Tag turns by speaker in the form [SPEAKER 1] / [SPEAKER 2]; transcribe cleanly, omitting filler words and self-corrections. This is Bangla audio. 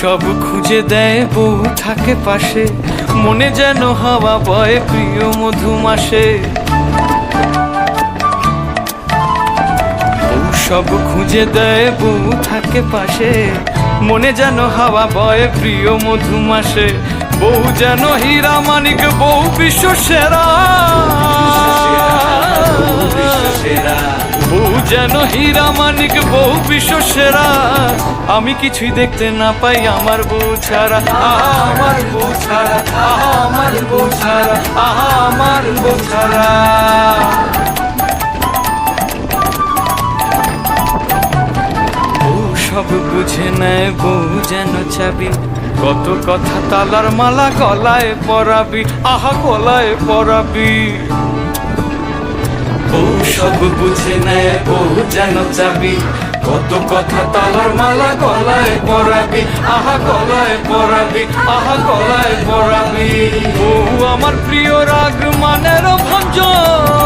[SPEAKER 1] সব খুঁজে দেয় বউ থাকে পাশে, মনে যেন হাওয়া বয় প্রিয় মধুমাসে। বউ সব খুঁজে দেয় বউ থাকে পাশে, মনে যেন হাওয়া বয় প্রিয় মধুমাসে। বউ যেন হীরা মানিক, বউ বিশ্ব সেরা। বউ যেন হীরা মানিক, বউ বিশ্ব সেরা। আমি কিছুই দেখতে না পাই আমার বউ ছাড়া, আহা আমার বউ ছাড়া, আহা আমার বউ ছাড়া, আহা আমার বউ ছাড়া। বউ সব বুঝে নেয়, বউ যেন চাবি, কত কথা তালার মালা গলায় পরাবি, আহা গলায় পরাবি। বউ সব বুঝে নেয়, বউ যেন চাবি, কত কথা তালার মালা গলায় পরাবি, আহা গলায় পরাবি, আহা গলায় পরাবি। বউ আমার প্রিয় রাগ মানের ভঞ্জন,